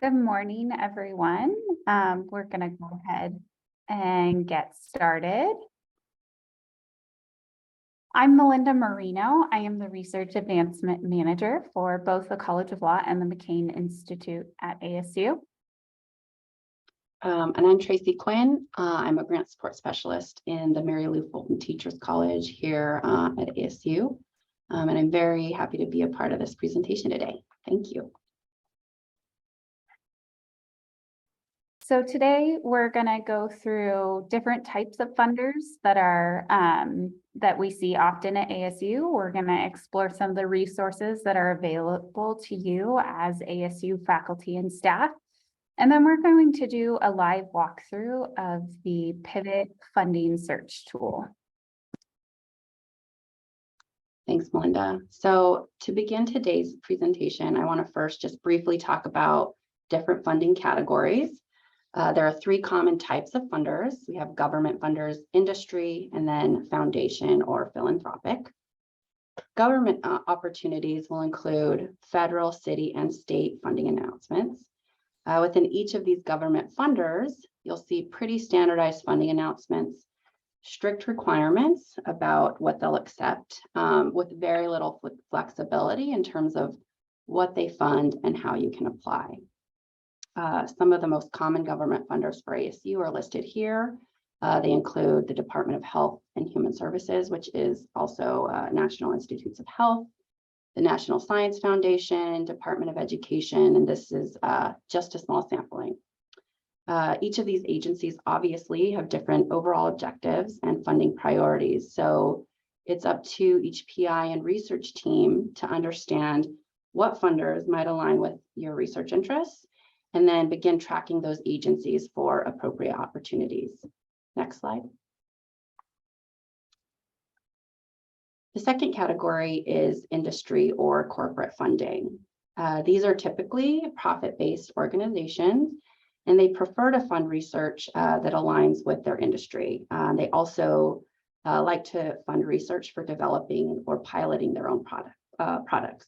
Good morning, everyone. We're going to go ahead and get started. I'm Melinda Marino. I am the Research Advancement Manager for both the College of Law and the McCain Institute at ASU. And I'm Tracy Quinn. I'm a grant support specialist in the Mary Lou Fulton Teachers College here at ASU. And I'm very happy to be a part of this presentation today. Thank you. So today we're going to go through different types of funders that are that we see often at ASU. We're going to explore some of the resources that are available to you as ASU faculty and staff. And then we're going to do a live walkthrough of the Pivot funding search tool. Thanks, Melinda. So to begin today's presentation, I want to first just briefly talk about different funding categories. There are three common types of funders. We have government funders, industry, and then foundation or philanthropic. Government opportunities will include federal, city, and state funding announcements. Within each of these government funders, you'll see pretty standardized funding announcements, strict requirements about what they'll accept, with very little flexibility in terms of what they fund and how you can apply. Some of the most common government funders for ASU are listed here. They include the Department of Health and Human Services, which is also National Institutes of Health, the National Science Foundation, Department of Education, and this is just a small sampling. Each of these agencies obviously have different overall objectives and funding priorities. So it's up to each PI and research team to understand what funders might align with your research interests, and then begin tracking those agencies for appropriate opportunities. Next slide. The second category is industry or corporate funding. These are typically profit-based organizations, and they prefer to fund research that aligns with their industry. They also like to fund research for developing or piloting their own products.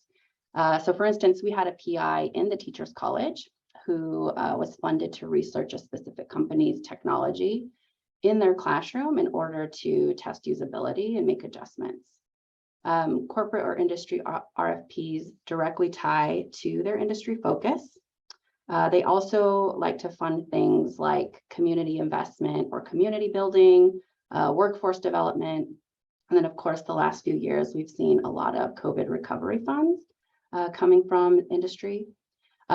So for instance, we had a PI in the Teachers College who was funded to research a specific company's technology in their classroom in order to test usability and make adjustments. Corporate or industry RFPs directly tie to their industry focus. They also like to fund things like community investment or community building, workforce development. And then of course, the last few years, we've seen a lot of COVID recovery funds coming from industry.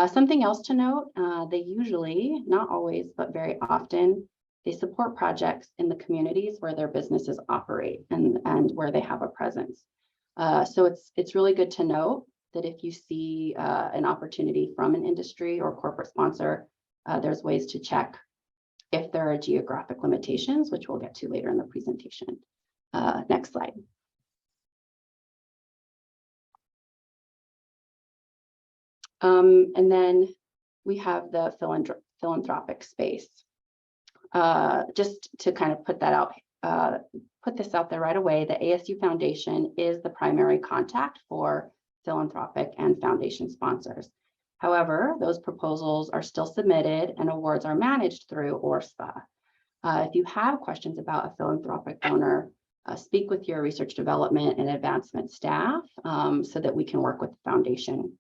Something else to note, they usually, not always, but very often, they support projects in the communities where their businesses operate and where they have a presence. So it's really good to note that if you see an opportunity from an industry or corporate sponsor, there's ways to check if there are geographic limitations, which we'll get to later in the presentation. Next slide. And then we have the philanthropic space. Just to kind of put this out there right away, the ASU Foundation is the primary contact for philanthropic and foundation sponsors. However, those proposals are still submitted and awards are managed through ORSPA. If you have questions about a philanthropic donor, speak with your research development and advancement staff so that we can work with the foundation.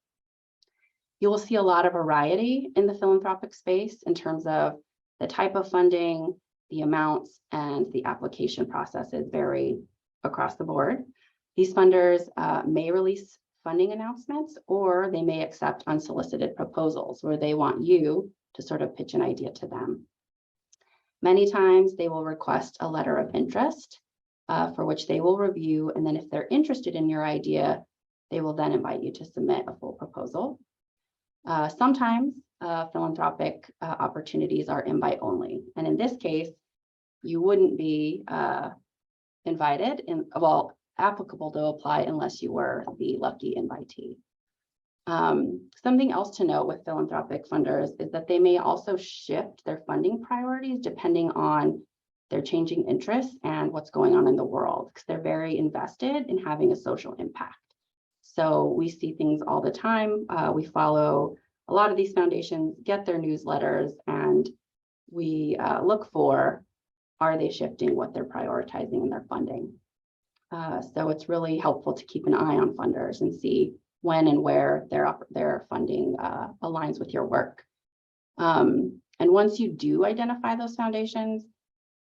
You will see a lot of variety in the philanthropic space in terms of the type of funding, the amounts, and the application processes vary across the board. These funders may release funding announcements, or they may accept unsolicited proposals where they want you to sort of pitch an idea to them. Many times they will request a letter of interest for which they will review, and then if they're interested in your idea, they will then invite you to submit a full proposal. Sometimes philanthropic opportunities are invite only. And in this case, you wouldn't be invited, applicable to apply unless you were the lucky invitee. Something else to note with philanthropic funders is that they may also shift their funding priorities depending on their changing interests and what's going on in the world, because they're very invested in having a social impact. So we see things all the time. We follow a lot of these foundations get their newsletters, and we look for, are they shifting what they're prioritizing in their funding? So it's really helpful to keep an eye on funders and see when and where their funding aligns with your work. And once you do identify those foundations,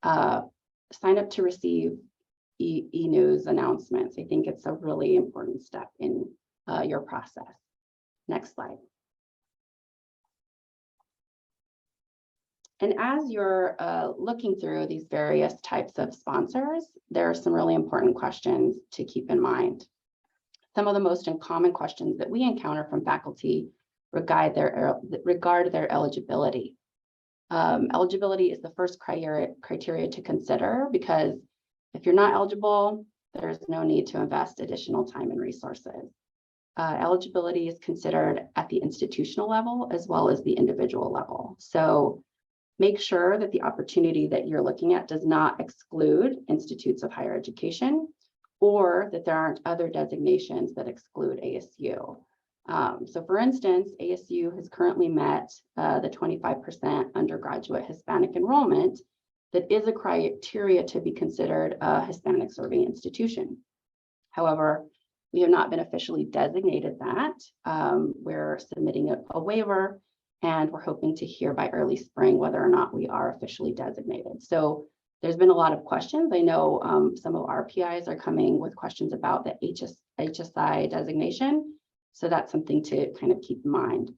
sign up to receive e-news announcements. I think it's a really important step in your process. Next slide. And as you're looking through these various types of sponsors, there are some really important questions to keep in mind. Some of the most common questions that we encounter from faculty regard their eligibility. Eligibility is the first criteria to consider, because if you're not eligible, there's no need to invest additional time and resources. Eligibility is considered at the institutional level as well as the individual level. So make sure that the opportunity that you're looking at does not exclude institutes of higher education, or that there aren't other designations that exclude ASU. So for instance, ASU has currently met the 25% undergraduate Hispanic enrollment that is a criteria to be considered a Hispanic serving institution. However, we have not been officially designated that. We're submitting a waiver, and we're hoping to hear by early spring whether or not we are officially designated. So there's been a lot of questions. I know some of our PIs are coming with questions about the HSI designation. So that's something to kind of keep in mind.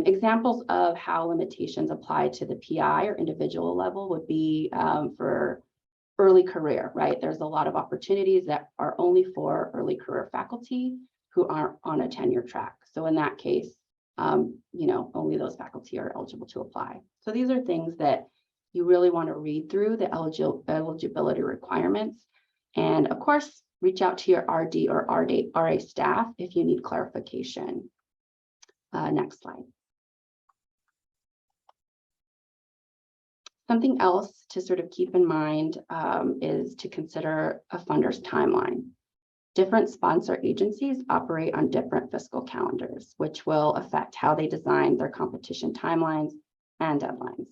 Examples of how limitations apply to the PI or individual level would be for early career, right? There's a lot of opportunities that are only for early career faculty who aren't on a tenure track. So in that case, only those faculty are eligible to apply. So these are things that you really want to read through, the eligibility requirements. And of course, reach out to your RD or RA staff if you need clarification. Next slide. Something else to sort of keep in mind is to consider a funder's timeline. Different sponsor agencies operate on different fiscal calendars, which will affect how they design their competition timelines and deadlines.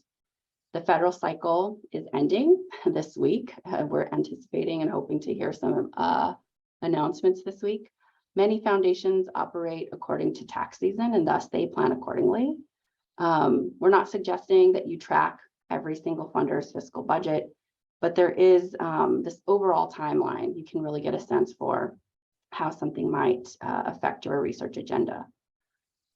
The federal cycle is ending this week. We're anticipating and hoping to hear some announcements this week. Many foundations operate according to tax season, and thus they plan accordingly. We're not suggesting that you track every single funder's fiscal budget, but there is this overall timeline. You can really get a sense for how something might affect your research agenda.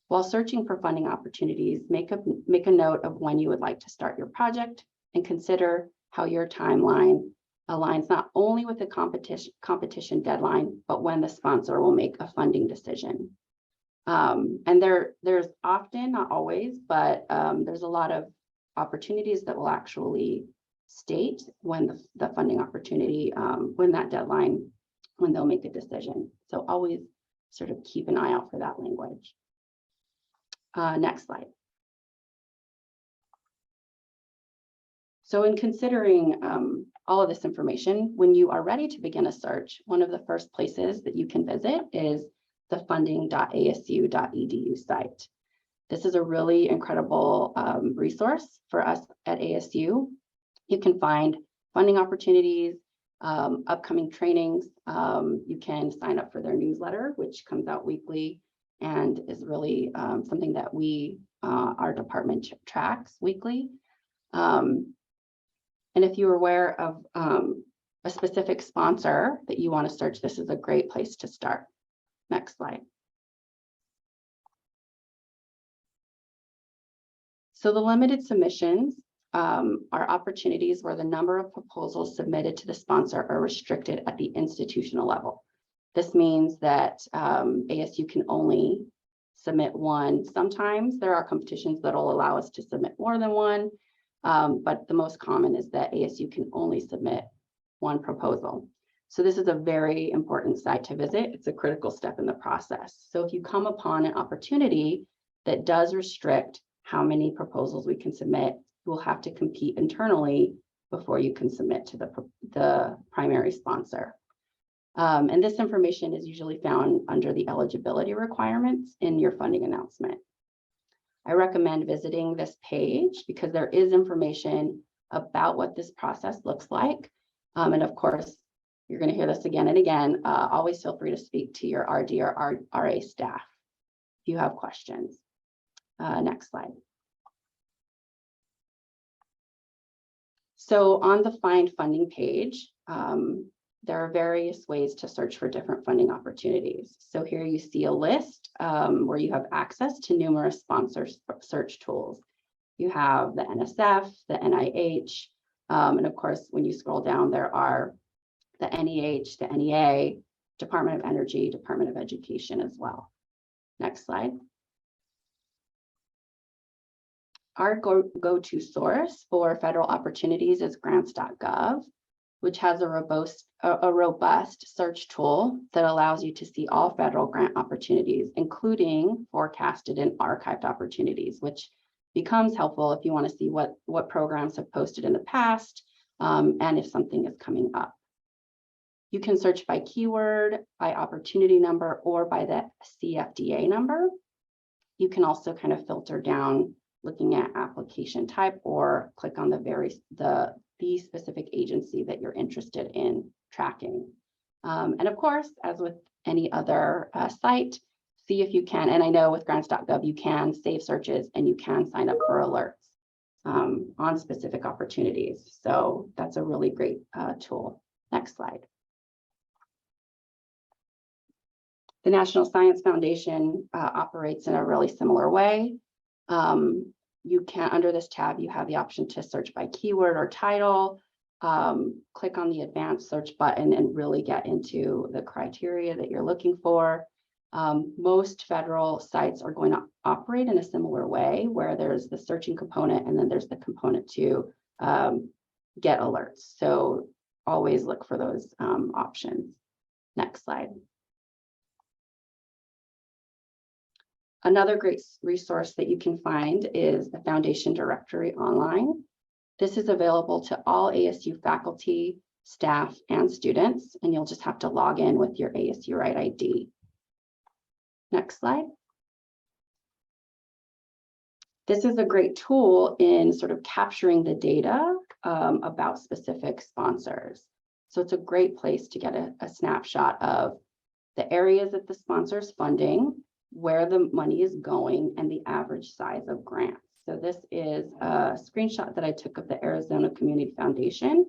While searching for funding opportunities, make a note of when you would like to start your project, and consider how your timeline aligns not only with the competition deadline, but when the sponsor will make a funding decision. And there's often, not always, but there's a lot of opportunities that will actually state when the funding opportunity, when that deadline, when they'll make a decision. So always sort of keep an eye out for that language. Next slide. So in considering all of this information, when you are ready to begin a search, one of the first places that you can visit is the funding.asu.edu site. This is a really incredible resource for us at ASU. You can find funding opportunities, upcoming trainings. You can sign up for their newsletter, which comes out weekly and is really something that our department tracks weekly. And if you're aware of a specific sponsor that you want to search, this is a great place to start. Next slide. So the limited submissions are opportunities where the number of proposals submitted to the sponsor are restricted at the institutional level. This means that ASU can only submit one. Sometimes there are competitions that will allow us to submit more than one, but the most common is that ASU can only submit one proposal. So this is a very important site to visit. It's a critical step in the process. So if you come upon an opportunity that does restrict how many proposals we can submit, you will have to compete internally before you can submit to the primary sponsor. And this information is usually found under the eligibility requirements in your funding announcement. I recommend visiting this page because there is information about what this process looks like. And of course, you're going to hear this again and again. Always feel free to speak to your RD or RA staff if you have questions. Next slide. So on the Find Funding page, there are various ways to search for different funding opportunities. So here you see a list where you have access to numerous sponsors search tools. You have the NSF, the NIH, and of course, when you scroll down, there are the NEH, the NEA, Department of Energy, Department of Education as well. Next slide. Our go-to source for federal opportunities is grants.gov, which has a robust search tool that allows you to see all federal grant opportunities, including forecasted and archived opportunities, which becomes helpful if you want to see what programs have posted in the past and if something is coming up. You can search by keyword, by opportunity number, or by the CFDA number. You can also kind of filter down looking at application type or click on the specific agency that you're interested in tracking. And of course, as with any other site, see if you can, and I know with grants.gov, you can save searches and you can sign up for alerts on specific opportunities. So that's a really great tool. Next slide. The National Science Foundation operates in a really similar way. You can, under this tab, you have the option to search by keyword or title, click on the advanced search button and really get into the criteria that you're looking for. Most federal sites are going to operate in a similar way where there's the searching component and then there's the component to get alerts. So always look for those options. Next slide. Another great resource that you can find is the Foundation Directory online. This is available to all ASU faculty, staff, and students, and you'll just have to log in with your ASU Right ID. Next slide. This is a great tool in sort of capturing the data about specific sponsors. So it's a great place to get a snapshot of the areas that the sponsor's funding, where the money is going, and the average size of grants. So this is a screenshot that I took of the Arizona Community Foundation.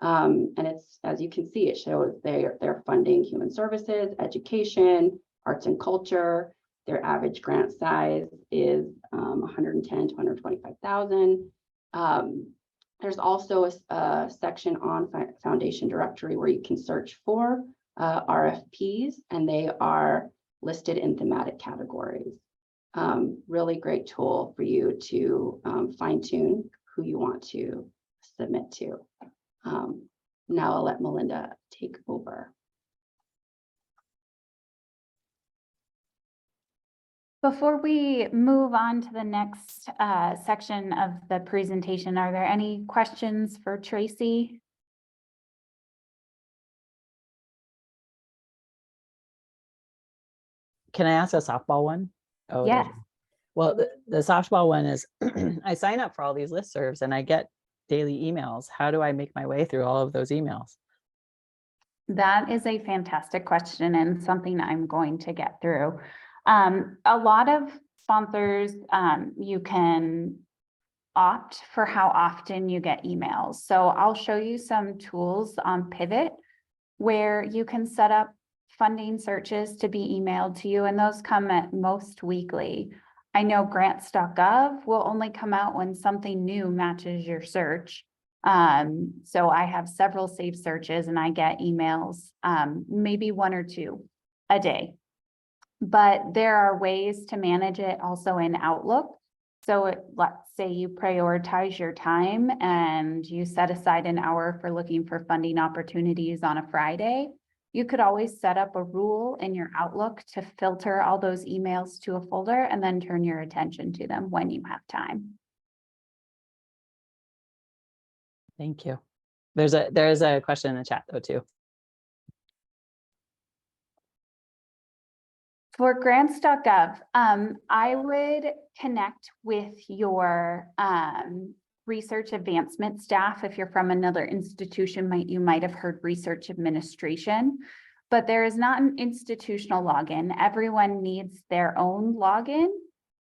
And it's, as you can see, it shows they're funding human services, education, arts and culture. Their average grant size is 110 to 125,000. There's also a section on Foundation Directory where you can search for RFPs, and they are listed in thematic categories. Really great tool for you to fine tune who you want to submit to. Now I'll let Melinda take over. Before we move on to the next section of the presentation, are there any questions for Tracy? Can I ask a softball one? Oh, Yes. Well, the softball one is I sign up for all these listservs and I get daily emails. How do I make my way through all of those emails? That is a fantastic question and something I'm going to get through. A lot of sponsors, you can opt for how often you get emails. So I'll show you some tools on Pivot where you can set up funding searches to be emailed to you, and those come at most weekly. I know grants.gov will only come out when something new matches your search. So I have several saved searches and I get emails, maybe 1 or 2 a day. But there are ways to manage it also in Outlook. So let's say you prioritize your time and you set aside an hour for looking for funding opportunities on a Friday. You could always set up a rule in your Outlook to filter all those emails to a folder and then turn your attention to them when you have time. Thank you. There's a question in the chat though too. For grants.gov, I would connect with your research advancement staff. If you're from another institution, you might have heard research administration, but there is not an institutional login. Everyone needs their own login.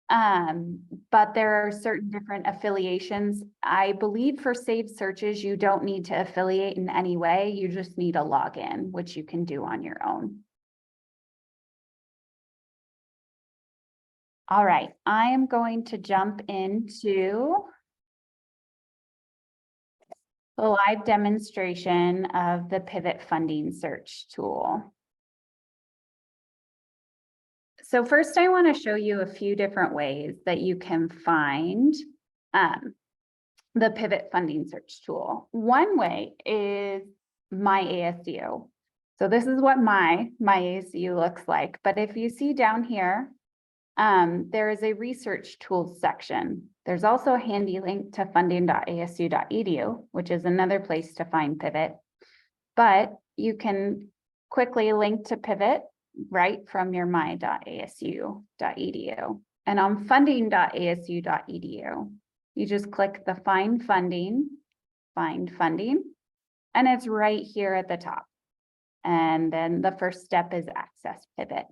But there are certain different affiliations. I believe for saved searches, you don't need to affiliate in any way. You just need a login, which you can do on your own. All right, I am going to jump into the live demonstration of the Pivot Funding Search tool. So first, I want to show you a few different ways that you can find the Pivot Funding Search tool. One way is My ASU. So this is what my ASU looks like. But if you see down here, there is a research tools section. There's also a handy link to funding.asu.edu, which is another place to find Pivot. But you can quickly link to Pivot right from your my.asu.edu. And on funding.asu.edu, you just click the find funding, and it's right here at the top. And then the first step is access Pivot.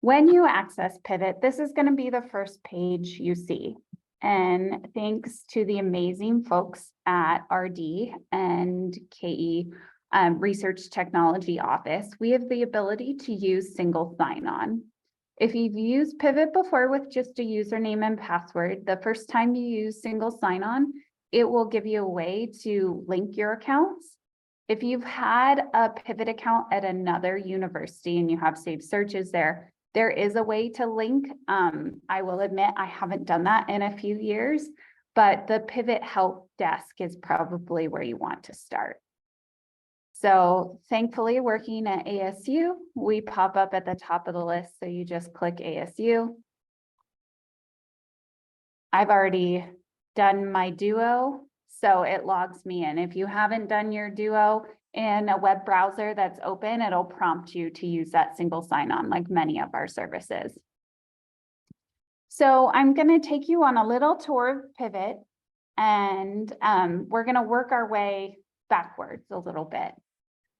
When you access Pivot, this is going to be the first page you see. And thanks to the amazing folks at RD and KE Research Technology Office, we have the ability to use single sign-on. If you've used Pivot before with just a username and password, the first time you use single sign-on, it will give you a way to link your accounts. If you've had a Pivot account at another university and you have saved searches there, there is a way to link. I will admit I haven't done that in a few years, but the Pivot help desk is probably where you want to start. So thankfully, working at ASU, we pop up at the top of the list. So you just click ASU. I've already done my Duo, so it logs me in. If you haven't done your Duo in a web browser that's open, it'll prompt you to use that single sign-on like many of our services. So I'm going to take you on a little tour of Pivot, and we're going to work our way backwards a little bit.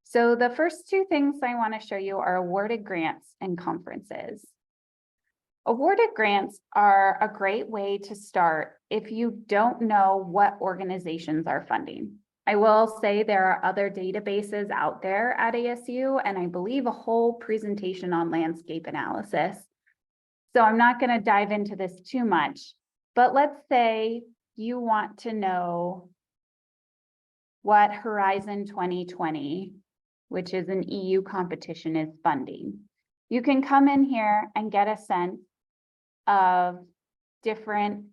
So the first two things I want to show you are awarded grants and conferences. Awarded grants are a great way to start if you don't know what organizations are funding. I will say there are other databases out there at ASU, and I believe a whole presentation on landscape analysis. So I'm not going to dive into this too much, but let's say you want to know what Horizon 2020, which is an EU competition, is funding. You can come in here and get a sense of different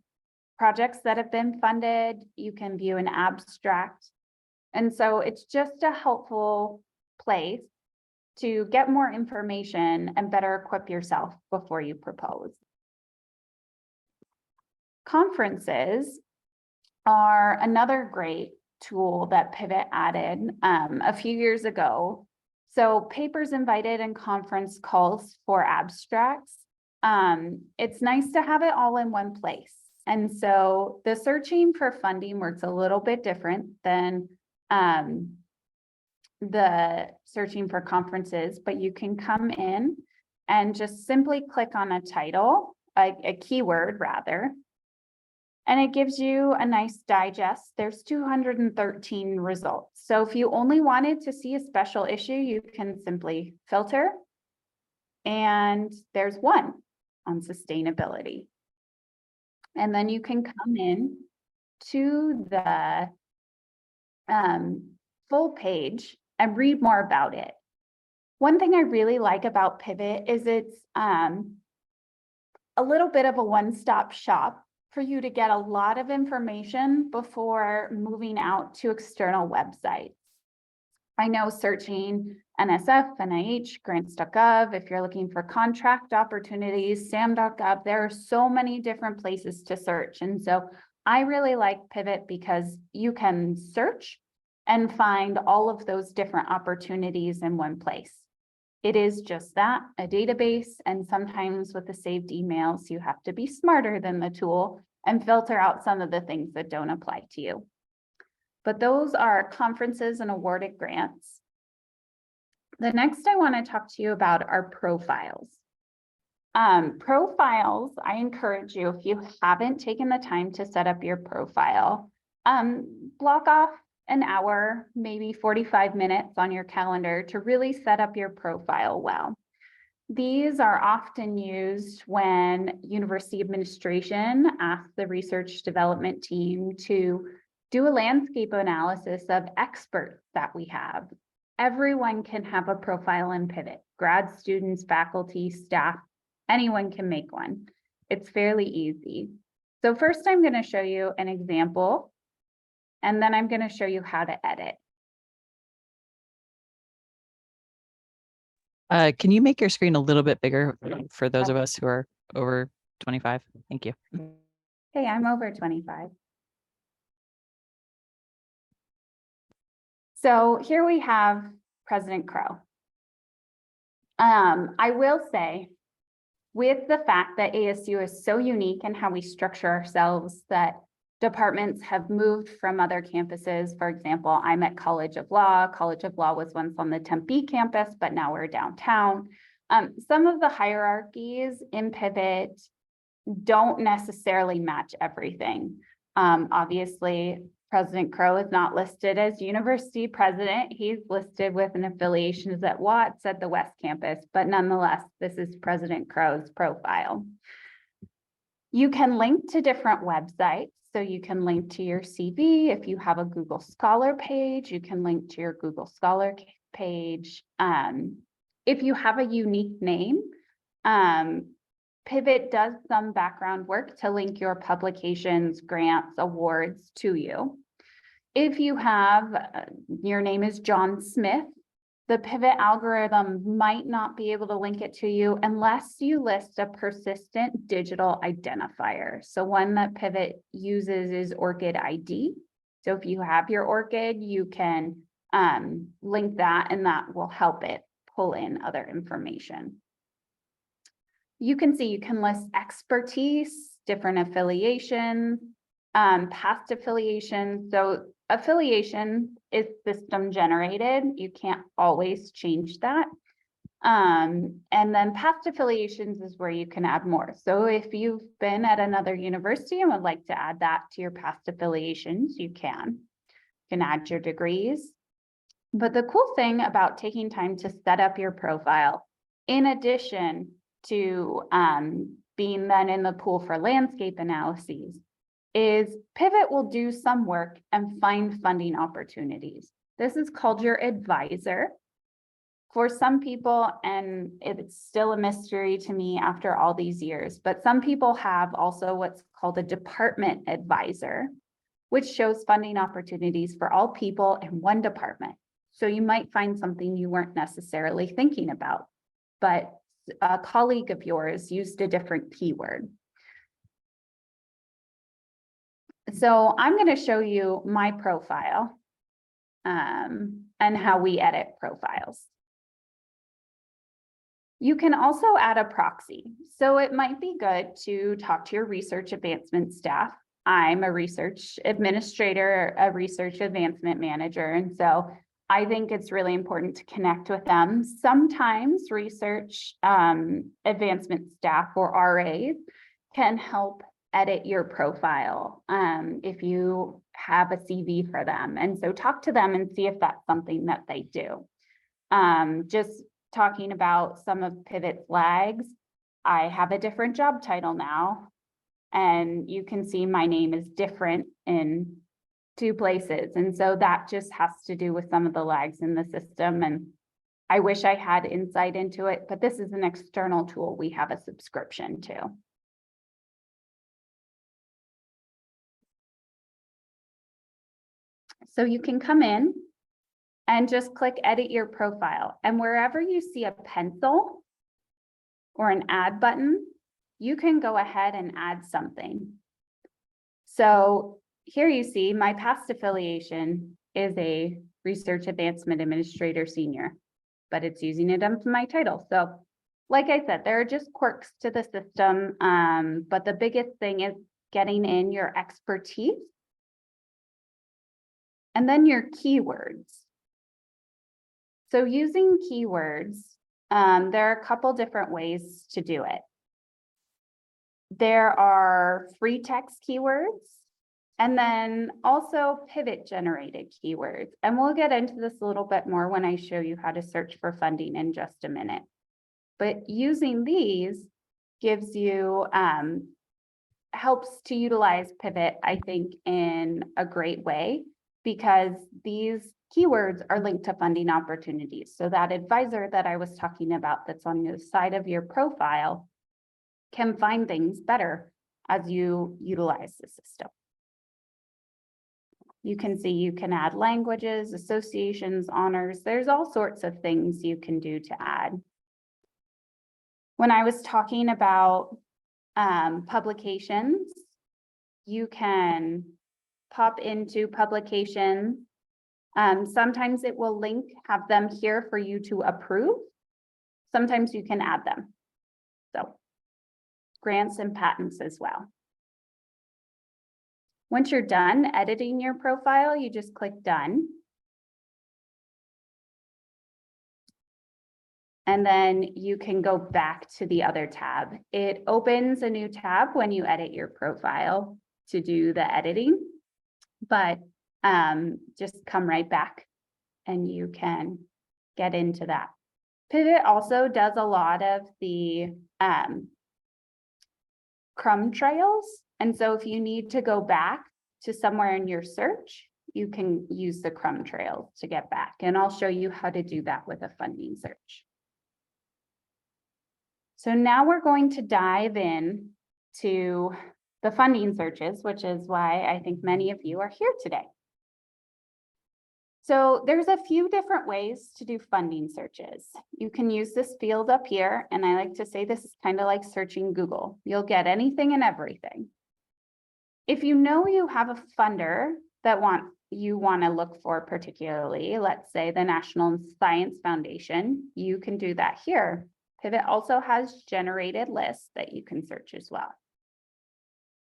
projects that have been funded. You can view an abstract. And so it's just a helpful place to get more information and better equip yourself before you propose. Conferences are another great tool that Pivot added a few years ago. So papers invited and conference calls for abstracts. It's nice to have it all in one place. And so the searching for funding works a little bit different than the searching for conferences, but you can come in and just simply click on a title, a keyword rather, and it gives you a nice digest. There's 213 results. So if you only wanted to see a special issue, you can simply filter, and there's one on sustainability. And then you can come in to the full page and read more about it. One thing I really like about Pivot is it's a little bit of a one-stop shop for you to get a lot of information before moving out to external websites. I know searching NSF, NIH, grants.gov, if you're looking for contract opportunities, SAM.gov, there are so many different places to search. And so I really like Pivot because you can search and find all of those different opportunities in one place. It is just that, a database, and sometimes with the saved emails, you have to be smarter than the tool and filter out some of the things that don't apply to you. But those are conferences and awarded grants. The next I want to talk to you about are profiles. Profiles, I encourage you, if you haven't taken the time to set up your profile, block off an hour, maybe 45 minutes on your calendar to really set up your profile well. These are often used when university administration asks the research development team to do a landscape analysis of experts that we have. Everyone can have a profile in Pivot, grad students, faculty, staff, anyone can make one. It's fairly easy. So first I'm going to show you an example, and then I'm going to show you how to edit. Can you make your screen a little bit bigger for those of us who are over 25? Thank you. Hey, I'm over 25. So here we have President Crow. I will say, with the fact that ASU is so unique in how we structure ourselves, that departments have moved from other campuses. For example, I'm at College of Law. College of Law was once on the Tempe campus, but now we're downtown. Some of the hierarchies in Pivot don't necessarily match everything. Obviously, President Crow is not listed as university president. He's listed with an affiliation at Watts at the West Campus, but nonetheless, this is President Crow's profile. You can link to different websites. So you can link to your CV. If you have a Google Scholar page, you can link to your Google Scholar page. If you have a unique name, Pivot does some background work to link your publications, grants, awards to you. If you have, your name is John Smith, the Pivot algorithm might not be able to link it to you unless you list a persistent digital identifier. So one that Pivot uses is ORCID ID. So if you have your ORCID, you can link that, and that will help it pull in other information. You can see you can list expertise, different affiliations, past affiliations. So affiliation is system generated. You can't always change that. And then past affiliations is where you can add more. So if you've been at another university and would like to add that to your past affiliations, you can. You can add your degrees. But the cool thing about taking time to set up your profile, in addition to being then in the pool for landscape analyses, is Pivot will do some work and find funding opportunities. This is called your advisor. For some people, and it's still a mystery to me after all these years, but some people have also what's called a department advisor, which shows funding opportunities for all people in one department. So you might find something you weren't necessarily thinking about, but a colleague of yours used a different keyword. So I'm going to show you my profile and how we edit profiles. You can also add a proxy. So it might be good to talk to your research advancement staff. I'm a research administrator, a research advancement manager, and so I think it's really important to connect with them. Sometimes research advancement staff or RAs can help edit your profile if you have a CV for them. And so talk to them and see if that's something that they do. Just talking about some of Pivot's lags, I have a different job title now, and you can see my name is different in 2 places. And so that just has to do with some of the lags in the system. And I wish I had insight into it, but this is an external tool we have a subscription to. So you can come in and just click edit your profile. And wherever you see a pencil or an add button, you can go ahead and add something. So here you see my past affiliation is a research advancement administrator senior. but it's using it under my title. So like I said, there are just quirks to the system, but the biggest thing is getting in your expertise and then your keywords. So using keywords, there are a couple different ways to do it. There are free text keywords and then also pivot generated keywords. And we'll get into this a little bit more when I show you how to search for funding in just a minute. But using these gives you, helps to utilize pivot, I think, in a great way, because these keywords are linked to funding opportunities. So that advisor that I was talking about that's on the side of your profile can find things better as you utilize the system. You can see you can add languages, associations, honors. There's all sorts of things you can do to add. When I was talking about publications, you can pop into publications. Sometimes it will have them here for you to approve. Sometimes you can add them. So grants and patents as well. Once you're done editing your profile, you just click done. And then you can go back to the other tab. It opens a new tab when you edit your profile to do the editing, but just come right back and you can get into that. Pivot also does a lot of the crumb trails. And so if you need to go back to somewhere in your search, you can use the crumb trails to get back. And I'll show you how to do that with a funding search. So now we're going to dive in to the funding searches, which is why I think many of you are here today. So there's a few different ways to do funding searches. You can use this field up here, and I like to say this is kind of like searching Google. You'll get anything and everything. If you know you have a funder that you want to look for particularly, let's say the National Science Foundation, you can do that here. Pivot also has generated lists that you can search as well.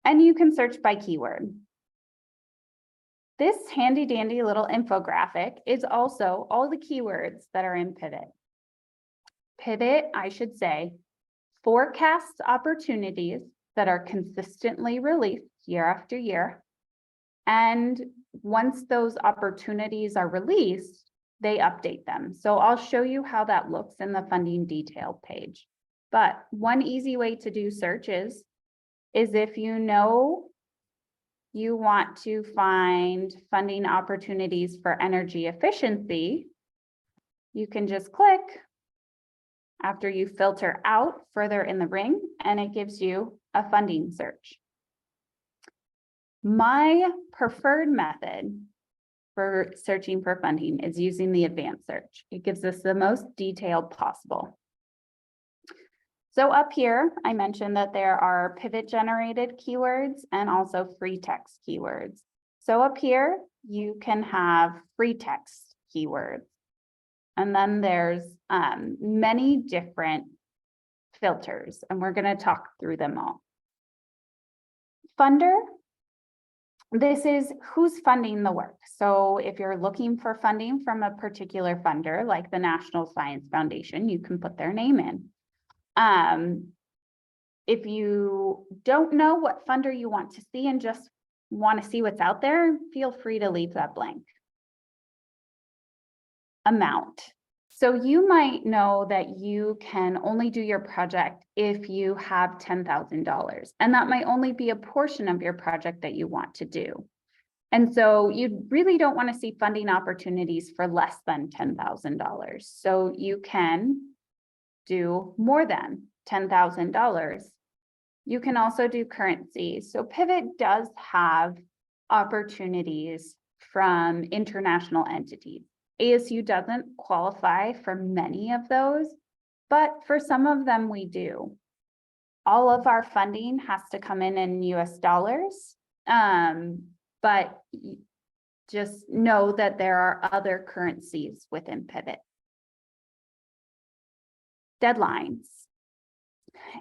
And you can search by keyword. This handy dandy little infographic is also all the keywords that are in Pivot. Pivot, I should say, forecasts opportunities that are consistently released year after year. And once those opportunities are released, they update them. So I'll show you how that looks in the funding detail page. But one easy way to do searches is if you know you want to find funding opportunities for energy efficiency, you can just click after you filter out further in the ring, and it gives you a funding search. My preferred method for searching for funding is using the advanced search. It gives us the most detailed possible. So up here, I mentioned that there are pivot generated keywords and also free text keywords. So up here, you can have free text keywords. And then there's many different filters, and we're going to talk through them all. Funder. This is who's funding the work. So if you're looking for funding from a particular funder, like the National Science Foundation, you can put their name in. If you don't know what funder you want to see and just want to see what's out there, feel free to leave that blank. Amount. So you might know that you can only do your project if you have $10,000, and that might only be a portion of your project that you want to do. And so you really don't want to see funding opportunities for less than $10,000. So you can do more than $10,000. You can also do currency. So Pivot does have opportunities from international entities. ASU doesn't qualify for many of those, but for some of them we do. All of our funding has to come in US dollars, but just know that there are other currencies within Pivot. Deadlines.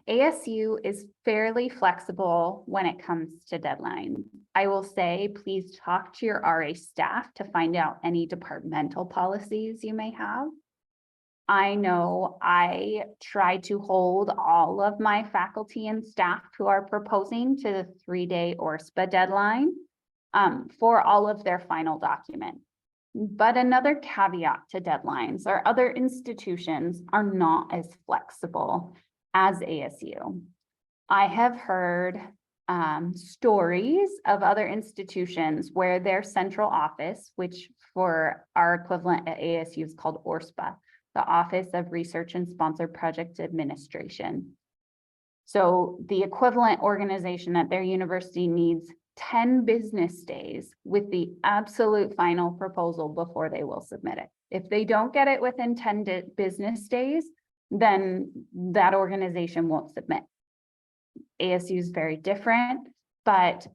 ASU is fairly flexible when it comes to deadlines. I will say, please talk to your RA staff to find out any departmental policies you may have. I know I try to hold all of my faculty and staff who are proposing to the 3-day ORSPA deadline for all of their final documents. But another caveat to deadlines are other institutions are not as flexible as ASU. I have heard stories of other institutions where their central office, which for our equivalent at ASU is called ORSPA, the Office of Research and Sponsored Project Administration. So the equivalent organization at their university needs 10 business days with the absolute final proposal before they will submit it. If they don't get it within 10 business days, then that organization won't submit. ASU is very different, but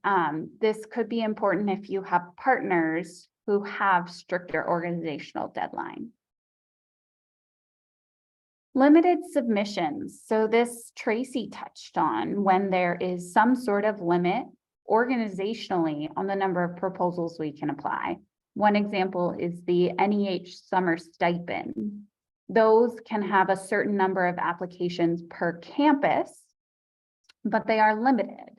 this could be important if you have partners who have stricter organizational deadlines. Limited submissions. So this Tracy touched on when there is some sort of limit organizationally on the number of proposals we can apply. One example is the NEH summer stipend. Those can have a certain number of applications per campus, but they are limited.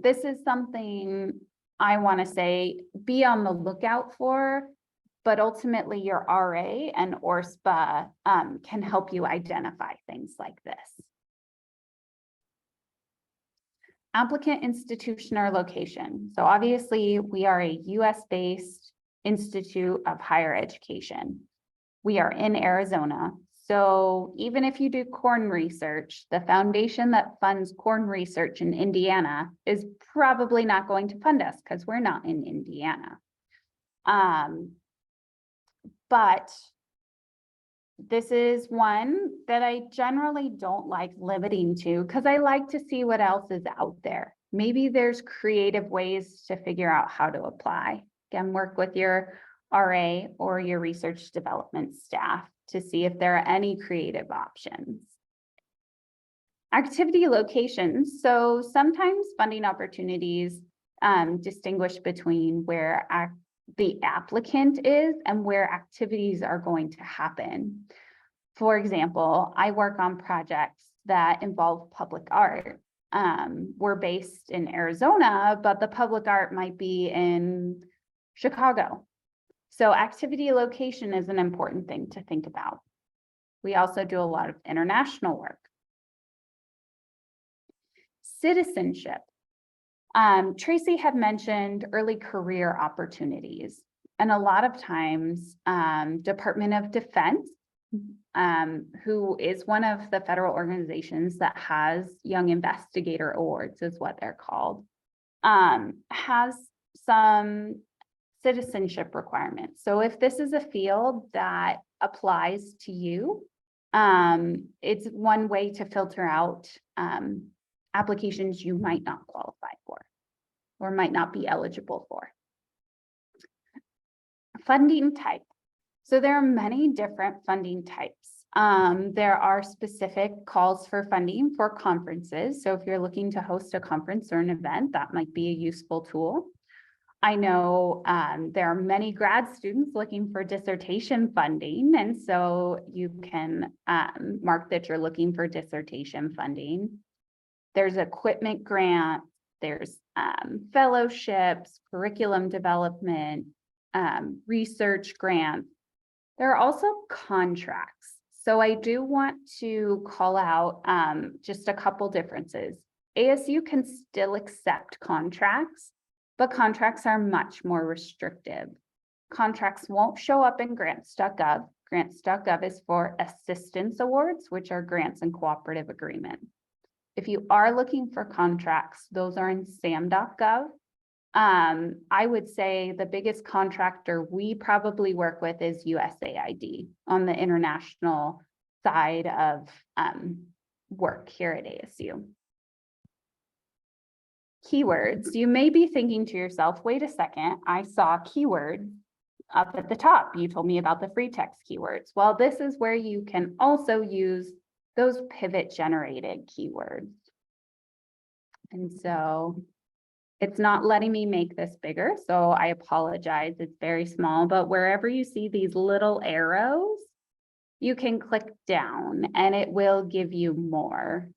This is something I want to say, be on the lookout for, but ultimately your RA and ORSPA can help you identify things like this. Applicant institution or location. So obviously we are a US-based institute of higher education. We are in Arizona. So even if you do corn research, the foundation that funds corn research in Indiana is probably not going to fund us because we're not in Indiana. But this is one that I generally don't like limiting to because I like to see what else is out there. Maybe there's creative ways to figure out how to apply. Again, work with your RA or your research development staff to see if there are any creative options. Activity locations. So sometimes funding opportunities distinguish between where the applicant is and where activities are going to happen. For example, I work on projects that involve public art. We're based in Arizona, but the public art might be in Chicago. So activity location is an important thing to think about. We also do a lot of international work. Citizenship. Tracy had mentioned early career opportunities, and a lot of times Department of Defense, who is one of the federal organizations that has Young Investigator Awards is what they're called, has some citizenship requirements. So if this is a field that applies to you, it's one way to filter out applications you might not qualify for or might not be eligible for. Funding type. So there are many different funding types. There are specific calls for funding for conferences. So if you're looking to host a conference or an event, that might be a useful tool. I know there are many grad students looking for dissertation funding, and so you can mark that you're looking for dissertation funding. There's equipment grant, there's fellowships, curriculum development, research grants. There are also contracts. So I do want to call out just a couple differences. ASU can still accept contracts, but contracts are much more restrictive. Contracts won't show up in grants.gov. Grants.gov is for assistance awards, which are grants and cooperative agreements. If you are looking for contracts, those are in SAM.gov. I would say the biggest contractor we probably work with is USAID on the international side of work here at ASU. Keywords. You may be thinking to yourself, wait a second, I saw keyword up at the top, you told me about the free text keywords. Well, this is where you can also use those pivot generated keywords. And so it's not letting me make this bigger, so I apologize. It's very small, but wherever you see these little arrows, you can click down and it will give you more.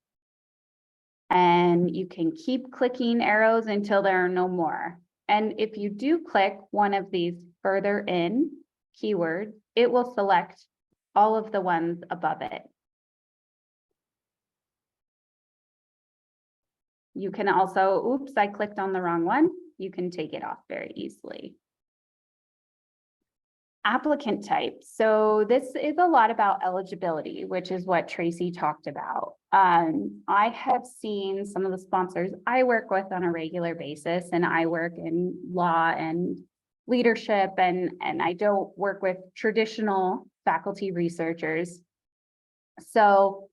And you can keep clicking arrows until there are no more. And if you do click one of these further in keywords, it will select all of the ones above it. You can also, oops, I clicked on the wrong one. You can take it off very easily. Applicant type. So this is a lot about eligibility, which is what Tracy talked about. I have seen some of the sponsors I work with on a regular basis, and I work in law and leadership, and I don't work with traditional faculty researchers. So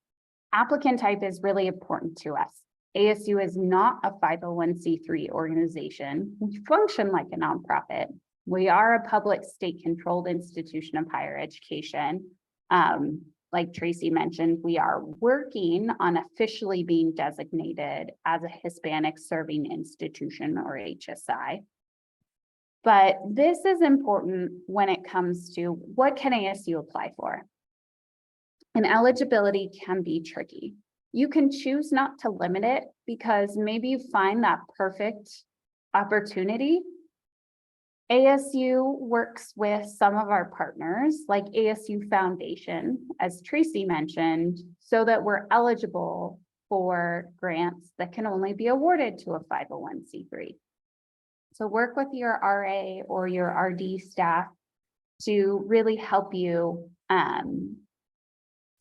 applicant type is really important to us. ASU is not a 501c3 organization. We function like a nonprofit. We are a public state-controlled institution of higher education. Like Tracy mentioned, we are working on officially being designated as a Hispanic serving institution, or HSI. But this is important when it comes to what can ASU apply for? And eligibility can be tricky. You can choose not to limit it because maybe you find that perfect opportunity. ASU works with some of our partners like ASU Foundation, as Tracy mentioned, so that we're eligible for grants that can only be awarded to a 501c3. So work with your RA or your RD staff to really help you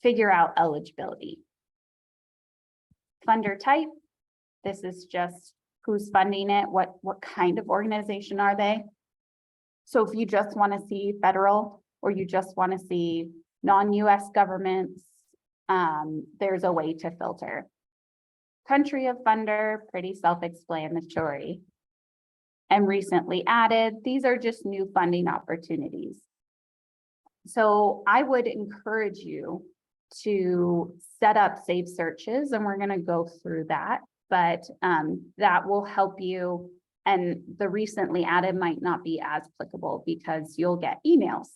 figure out eligibility. Funder type, this is just who's funding it, what kind of organization are they? So if you just want to see federal, or you just want to see non-US governments, there's a way to filter. Country of funder, pretty self-explanatory. And recently added, these are just new funding opportunities. So I would encourage you to set up saved searches, and we're going to go through that, but that will help you. And the recently added might not be as applicable because you'll get emails.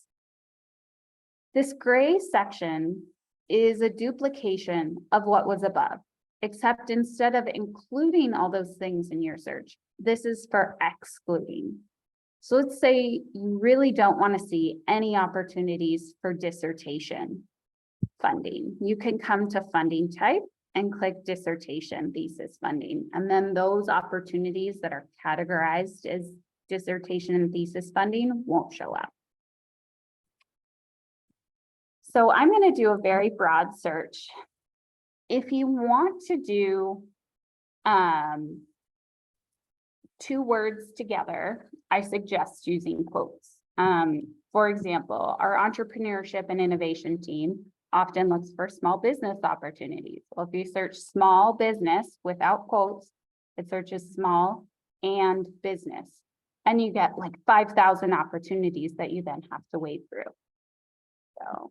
This gray section is a duplication of what was above, except instead of including all those things in your search, this is for excluding. So let's say you really don't want to see any opportunities for dissertation funding. You can come to funding type and click dissertation thesis funding. And then those opportunities that are categorized as dissertation and thesis funding won't show up. So I'm going to do a very broad search. If you want to do 2 words together, I suggest using quotes. For example, our entrepreneurship and innovation team often looks for small business opportunities. Well, if you search small business without quotes, it searches small and business, and you get like 5,000 opportunities that you then have to wade through. So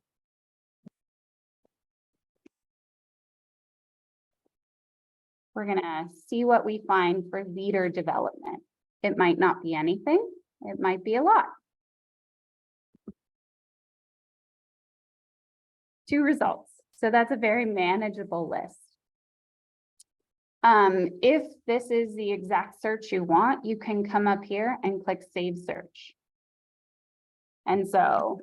we're gonna see what we find for leader development. It might not be anything, it might be a lot. 2 results. So that's a very manageable list. If this is the exact search you want, you can come up here and click Save Search. And so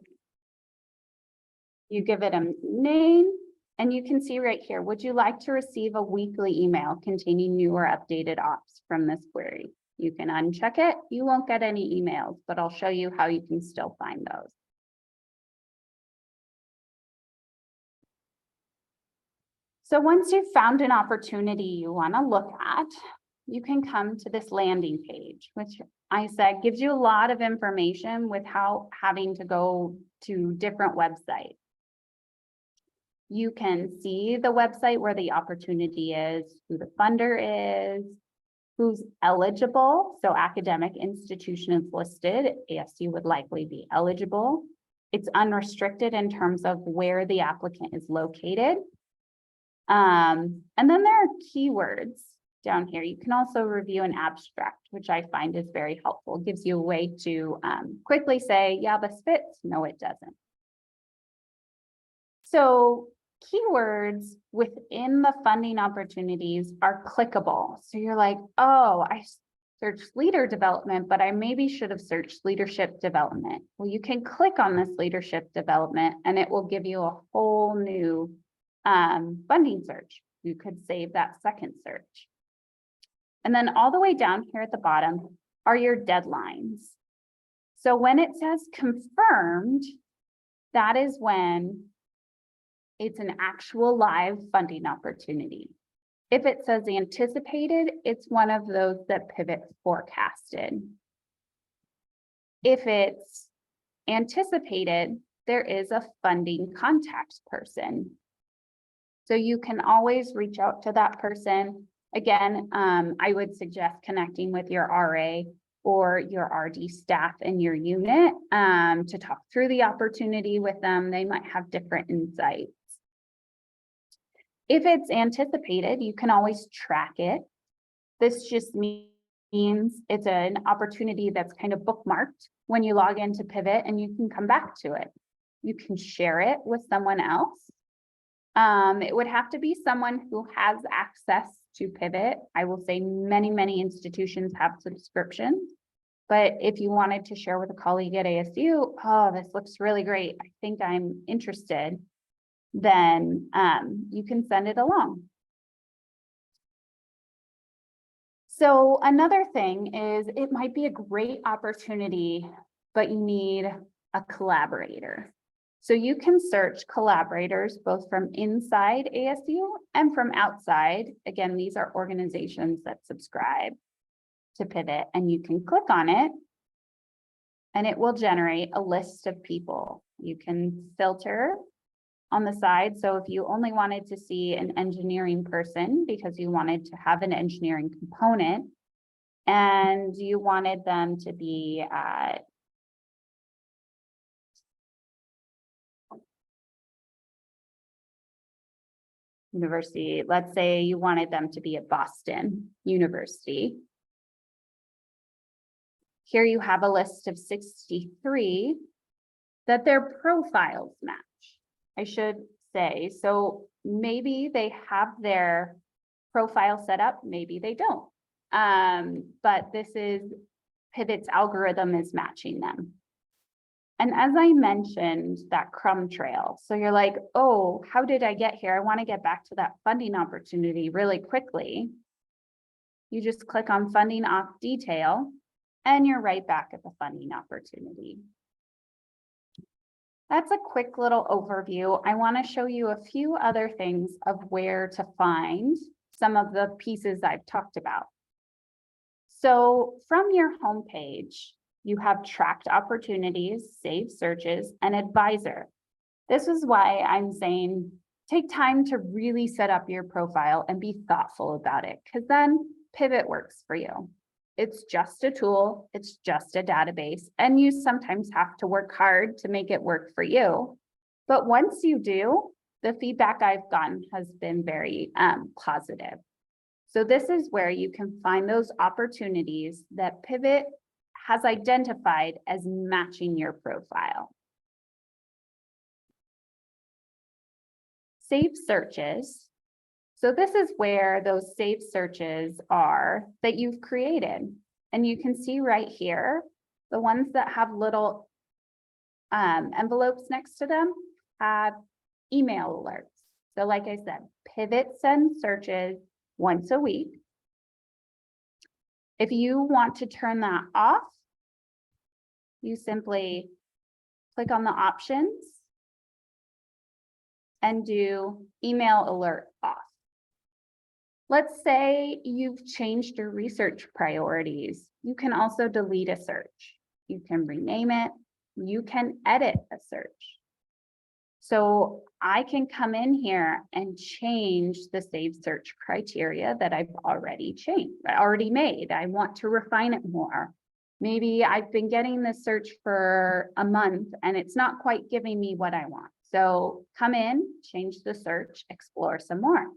you give it a name, and you can see right here, would you like to receive a weekly email containing new or updated ops from this query? You can uncheck it. You won't get any emails, but I'll show you how you can still find those. So once you've found an opportunity you want to look at, you can come to this landing page, which I said gives you a lot of information without having to go to different websites. You can see the website where the opportunity is, who the funder is, who's eligible. So academic institution is listed, ASU would likely be eligible. It's unrestricted in terms of where the applicant is located. And then there are keywords down here. You can also review an abstract, which I find is very helpful. It gives you a way to quickly say, yeah, this fits. No, it doesn't. So keywords within the funding opportunities are clickable. So you're like, oh, I searched leader development, but I maybe should have searched leadership development. Well, you can click on this leadership development and it will give you a whole new funding search. You could save that second search. And then all the way down here at the bottom are your deadlines. So when it says confirmed, that is when it's an actual live funding opportunity. If it says anticipated, it's one of those that Pivot forecasted. If it's anticipated, there is a funding contact person. So you can always reach out to that person. Again, I would suggest connecting with your RA or your RD staff in your unit to talk through the opportunity with them. They might have different insights. If it's anticipated, you can always track it. This just means it's an opportunity that's kind of bookmarked when you log into Pivot and you can come back to it. You can share it with someone else. It would have to be someone who has access to Pivot. I will say many institutions have subscriptions, but if you wanted to share with a colleague at ASU, oh, this looks really great, I think I'm interested, then you can send it along. So another thing is it might be a great opportunity, but you need a collaborator. So you can search collaborators both from inside ASU and from outside. Again, these are organizations that subscribe to Pivot, and you can click on it and it will generate a list of people. You can filter on the side. So if you only wanted to see an engineering person because you wanted to have an engineering component and you wanted them to be at university, let's say you wanted them to be at Boston University. Here you have a list of 63 that their profiles match, I should say. So maybe they have their profile set up, maybe they don't. But this is Pivot's algorithm is matching them. And as I mentioned, that crumb trail. So you're like, oh, how did I get here? I want to get back to that funding opportunity really quickly. You just click on funding off detail and you're right back at the funding opportunity. That's a quick little overview. I want to show you a few other things of where to find some of the pieces I've talked about. So from your homepage, you have tracked opportunities, saved searches, and advisor. This is why I'm saying take time to really set up your profile and be thoughtful about it, because then Pivot works for you. It's just a tool, it's just a database, and you sometimes have to work hard to make it work for you. But once you do, the feedback I've gotten has been very positive. So this is where you can find those opportunities that Pivot has identified as matching your profile. Save searches. So this is where those saved searches are that you've created. And you can see right here, the ones that have little envelopes next to them have email alerts. So like I said, Pivot sends searches once a week. If you want to turn that off, you simply click on the options and do email alert off. Let's say you've changed your research priorities. You can also delete a search. You can rename it. You can edit a search. So I can come in here and change the saved search criteria that I've already made. I want to refine it more. Maybe I've been getting this search for a month and it's not quite giving me what I want. So come in, change the search, explore some more.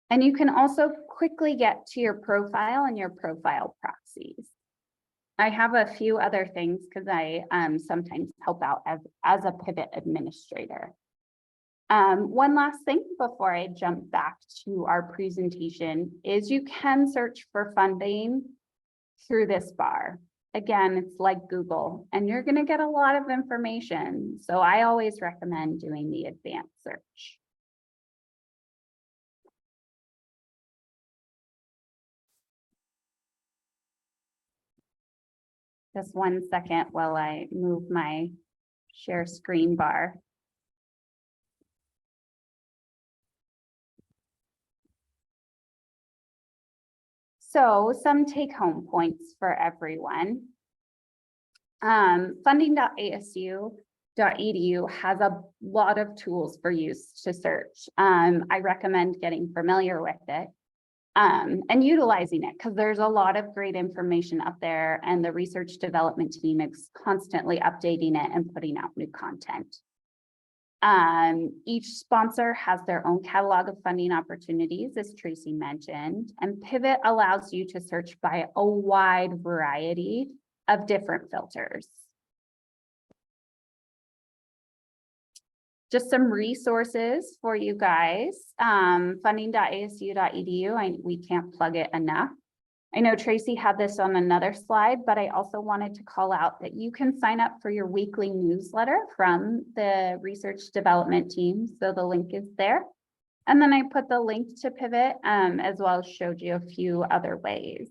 And you can also quickly get to your profile and your profile proxies. I have a few other things because I sometimes help out as a pivot administrator. One last thing before I jump back to our presentation is you can search for funding through this bar. Again, it's like Google, and you're going to get a lot of information. So I always recommend doing the advanced search. Just 1 second while I move my share screen bar. So some take-home points for everyone. Funding.asu.edu has a lot of tools for use to search. I recommend getting familiar with it and utilizing it because there's a lot of great information up there, and the research development team is constantly updating it and putting out new content. Each sponsor has their own catalog of funding opportunities, as Tracy mentioned, and Pivot allows you to search by a wide variety of different filters. Just some resources for you guys. Funding.asu.edu, we can't plug it enough. I know Tracy had this on another slide, but I also wanted to call out that you can sign up for your weekly newsletter from the research development team. So the link is there. And then I put the link to Pivot as well as showed you a few other ways.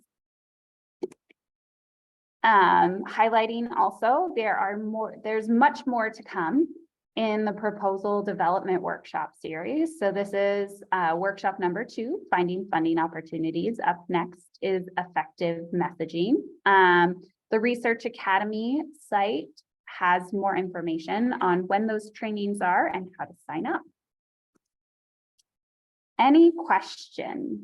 Highlighting also, there's much more to come in the proposal development workshop series. So this is workshop number 2, finding funding opportunities. Up next is effective messaging. The Research Academy site has more information on when those trainings are and how to sign up. Any questions?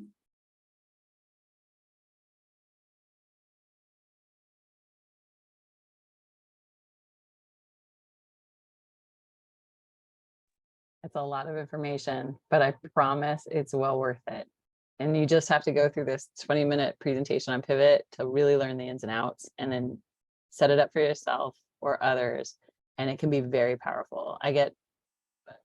It's a lot of information, but I promise it's well worth it. And you just have to go through this 20-minute presentation on Pivot to really learn the ins and outs, and then set it up for yourself or others. And it can be very powerful. I get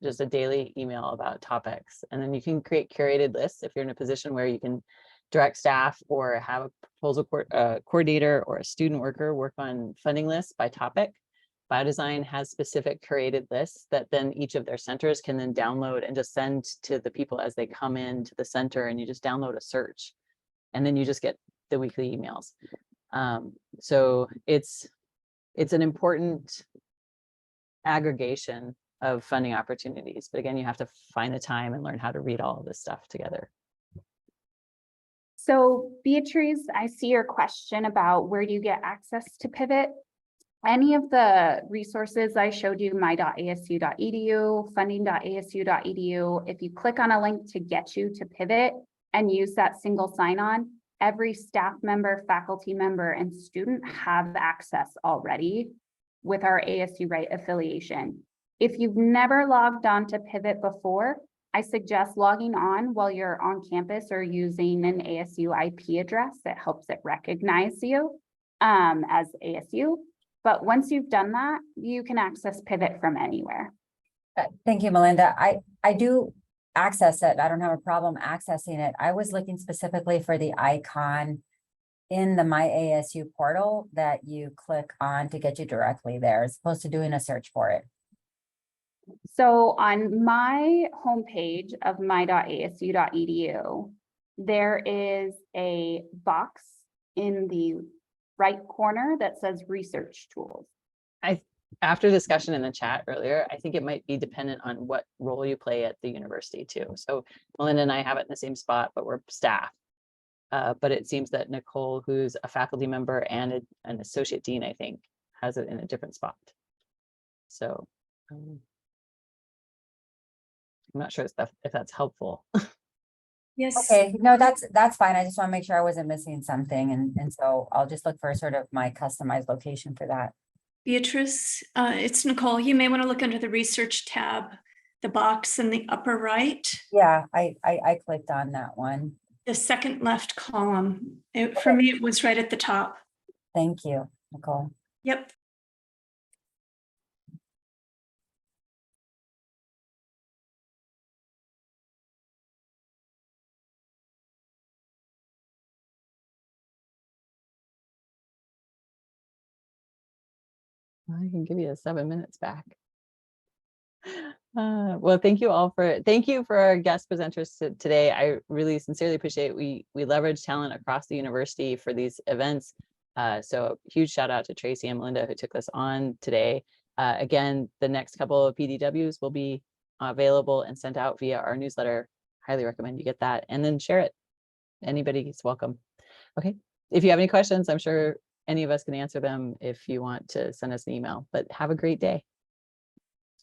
just a daily email about topics, and then you can create curated lists if you're in a position where you can direct staff or have a proposal coordinator or a student worker work on funding lists by topic. Biodesign has specific curated lists that then each of their centers can then download and just send to the people as they come into the center, and you just download a search and then you just get the weekly emails. So it's an important aggregation of funding opportunities. But again, you have to find the time and learn how to read all of this stuff together. So Beatrice, I see your question about where do you get access to Pivot? Any of the resources I showed you, my.asu.edu, funding.asu.edu, if you click on a link to get you to Pivot and use that single sign-on, every staff member, faculty member, and student have access already with our ASU Right affiliation. If you've never logged on to Pivot before, I suggest logging on while you're on campus or using an ASU IP address that helps it recognize you as ASU. But once you've done that, you can access Pivot from anywhere. Thank you, Melinda. I do access it. I don't have a problem accessing it. I was looking specifically for the icon in the My ASU portal that you click on to get you directly there, as opposed to doing a search for it. So on my homepage of my.asu.edu, there is a box in the right corner that says research tools. After discussion in the chat earlier, I think it might be dependent on what role you play at the university too. So Melinda and I have it in the same spot, but we're staff. But it seems that Nicole, who's a faculty member and an associate dean, I think, has it in a different spot. So I'm not sure if that's helpful. Yes, Okay, no, that's fine. I just want to make sure I wasn't missing something. And so I'll just look for sort of my customized location for that. Beatrice, it's Nicole. You may want to look under the research tab, the box in the upper right, Yeah, I clicked on that one. the second left column. For me, it was right at the top. Thank you, Nicole. Yep. I can give you 7 minutes back. Well, thank you for our guest presenters today. I really sincerely appreciate we leverage talent across the university for these events. So huge shout out to Tracy and Melinda who took this on today. Again, the next couple of PDWs will be available and sent out via our newsletter. Highly recommend you get that and then share it. Anybody is welcome. Okay, if you have any questions, I'm sure any of us can answer them if you want to send us an email, but have a great day.